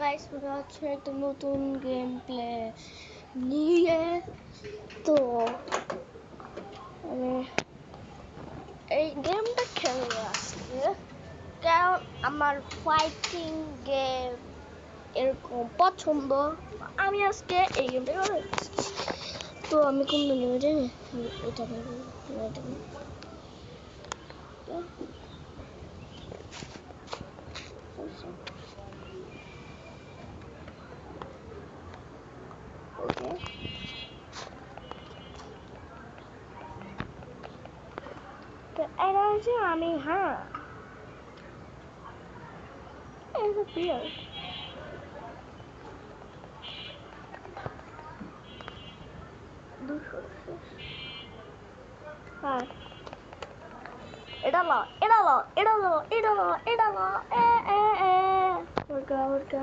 Guys মনে হচ্ছে একটা নতুন গেম প্লে নিয়ে তো আমি এই গেমটা খেলবো আজকে, কারণ আমার ফাইটিং গেম এরকম পছন্দ। আমি আজকে এই গেমটা খেলবো। তো আমি কোনটা নেবো জানি, এটা নেবো না এটা নেবো। ওকে তো এটা হচ্ছে আমি এটা weird. হ্যাঁ এটা লো Worka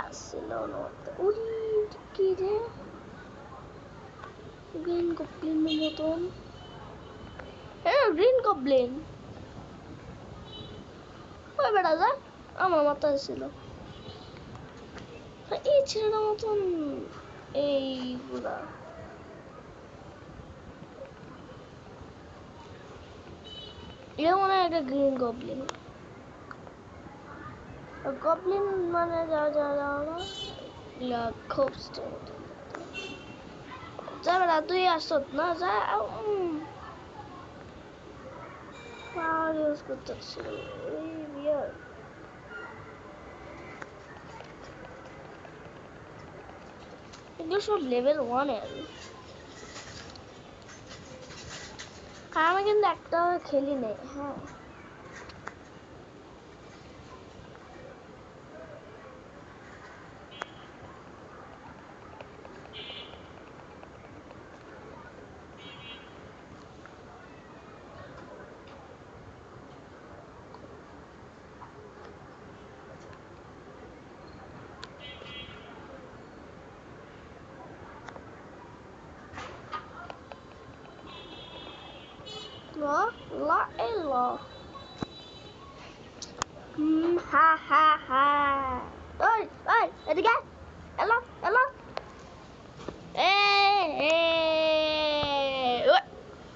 আসলো না উড়ি কি রে গ্রিন গবলিন মতন গ্রিন গবলিন ওই বেড়া যা আমার মাথায় ছিল এই ছেলেটার মতন এইগুলা এটা মনে হয় একটা গ্রিন গবলিন গবলিন মানে যাও না খোপসটার মতন যা বেড়া তুই আসত না যা পাওয়ার ইউজ করতেছি এগুলো সব লেভেল 1 এর আমি কিন্তু একটাও খেলি নেই হ্যাঁ লা এলো হা ওই এদিকে এলো এ এ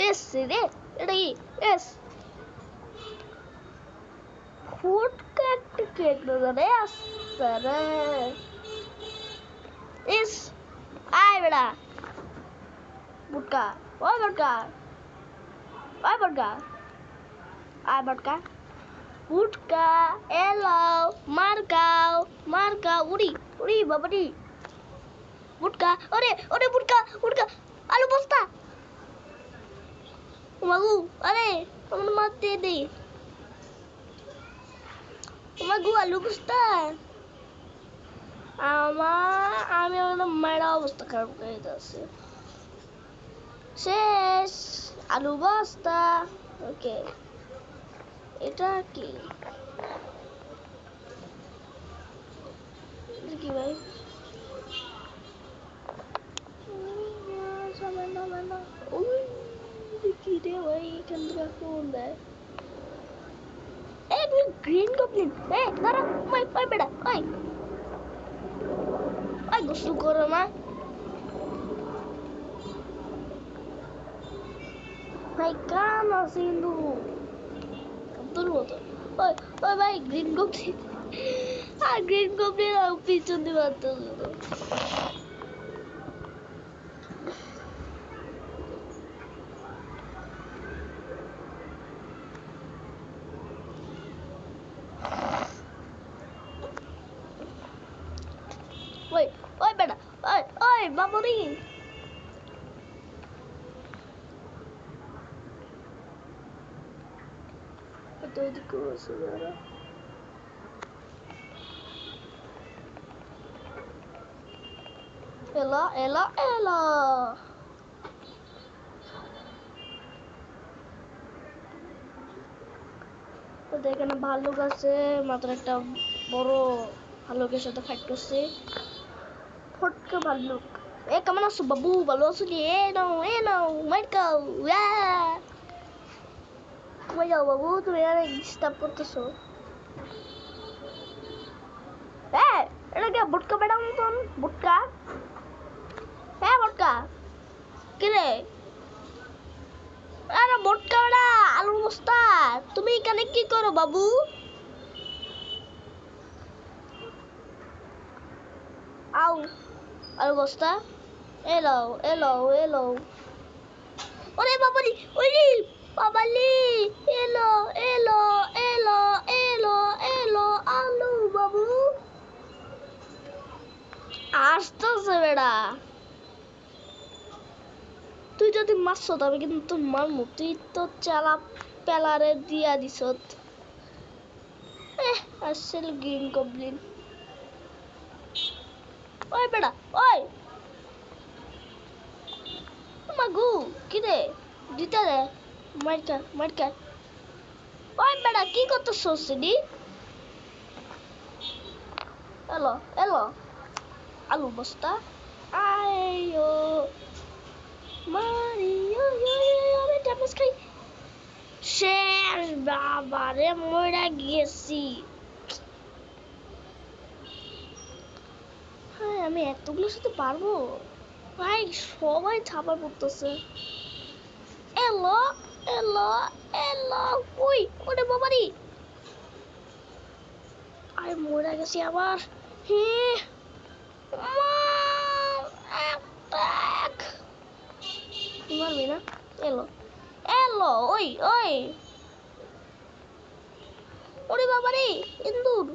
এস রে এটা কি এস ফুড কেক কেক রে আসরে ইস আয় বেড়া বুটকা ওই বুটকা আয় বুটকা বুটকা এলো মার্কাও উড়ি বাবারি বুটকা ওরে বুটকা আলু বস্তা মাগু আরে আমার মারতে দে মাগু আলু বস্তা আমি একদম মেরা অবস্থা খারাপ করে দিতেছি শেষ আলু বস্তা ওকে এটা কি ভাই কি রে ভাই এখান থেকে ফোন দেয় গ্রিন গবলিন দাঁড়া ওই বেড়া ওই গোসল করো না ভাই কান আছে কিন্তু তোর মতো ওই ভাই গ্রিন গবলিন পিছন দিয়ে মারতে ওই বেটা ওই বাবুরি তো এদিকে বসে যারা এলা এখানে ভাল্লুক আছে মাত্র একটা বড় ভাল্লুকের সাথে ফাইট করছে ফটকা ভাল্লুক কেমন আছো বাবু ভালো আছো এ নাও মাইকাও কই যাও বাবু তুমি আর ডিস্টার্ব করতেছো বুটকা বেড়া মতন বুটকা হ্যাঁ বুটকা কি রে আরে বুটকা বেড়া আলুর বস্তা তুমি এখানে কি করো বাবু আউ আলুর বস্তা এলো এলো এলো ওরে বাবালি ওরে বাবালি এলো এলো এলো এলো এলো আলু বাবু আসতেছে বেড়া তুই যদি মারছ তবে কিন্তু তোর মারমু তুই তো চালা পেলারে দিয়া দিস আসছিল গ্রিন গবলিন ওই বেড়া ওই মাগু কি রে দিতে রে মারকা মারকা ওই বেড়া কি করতেছস সিডি এলো এলো আলু বস্তা আয়ো মারিও আমি ড্যামেজ খাই শেষ বাবারে মইরা গেছি হ্যাঁ আমি এতগুলোর সাথে পারবো ভাই সবাই ছাপা পড়তেছে এলো এলো এলো ওই ওরে বাবারি আরে মইরা গেছি আবার হে মারবি না এলো এলো ওই ওই ওরে বাবারে ইন্দুর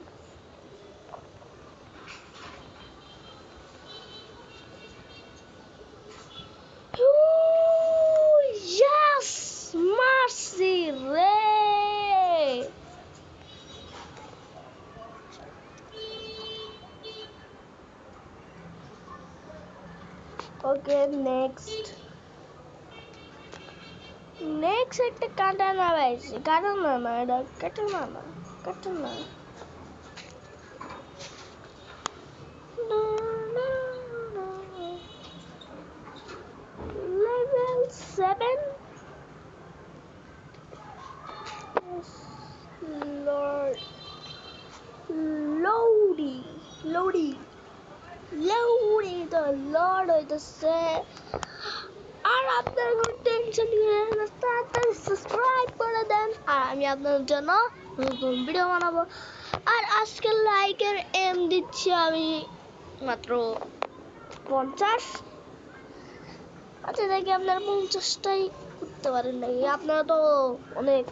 Yes! Mercy Ray! Okay, next. Next একটা কাটানা পাইছি কাটানা না এটা কাটানা না কাটানা level 7 Lord Lodi Lodi Lodi the Lord হইতেছে আর আপনার কোনো টেনশন নেই না তাড়াতাড়ি সাবস্ক্রাইব করে দেন আর আমি আপনাদের জন্য নতুন ভিডিও বানাবো আর আজকে লাইকের এম দিচ্ছি আমি মাত্র 50 আচ্ছা দেখি আপনারা 50টাই করতে পারেন নাকি আপনারা তো অনেক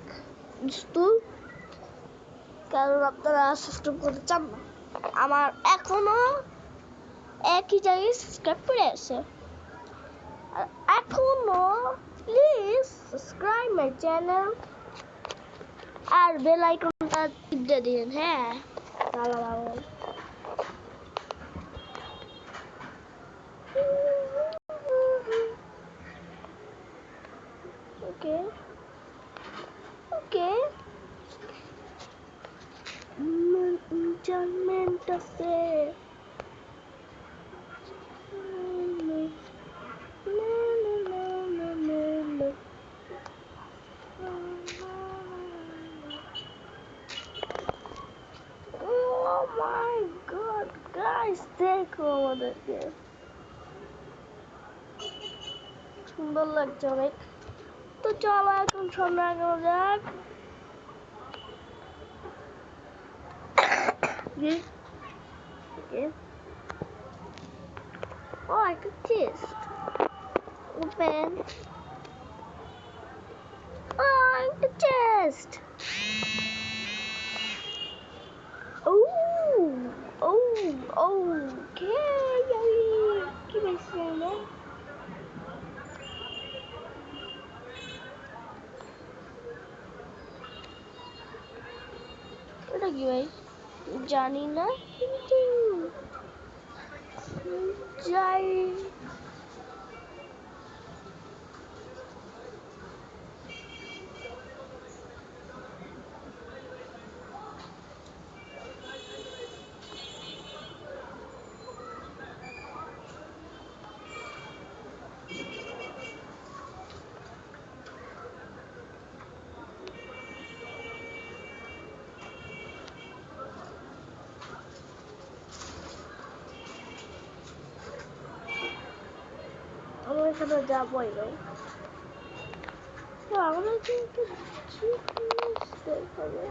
দুষ্টু কারণ আপনারা সাবস্ক্রাইব করতে চান না আমার এখনো একই জায়গায় সাবস্ক্রাইব করে আছে আর এখনো প্লিজ সাবস্ক্রাইব মাই চ্যানেল আর বেল আইকনটা টিপে দিন হ্যাঁ তাহলে ওকে ওকে enchantment আছে Oh my god guys দেখো আমাদেরকে সুন্দর লাগছে অনেক তো চলো এখন সামনে আগানো যাক Okay. Oh, I could taste. Open. Oh, I could taste. Oh, okay. Give me some. What are you? জানি না কিন্তু যাই এখানে যাবোই নাই। তো আমরা কিন্তু জিনিস দেখাবো।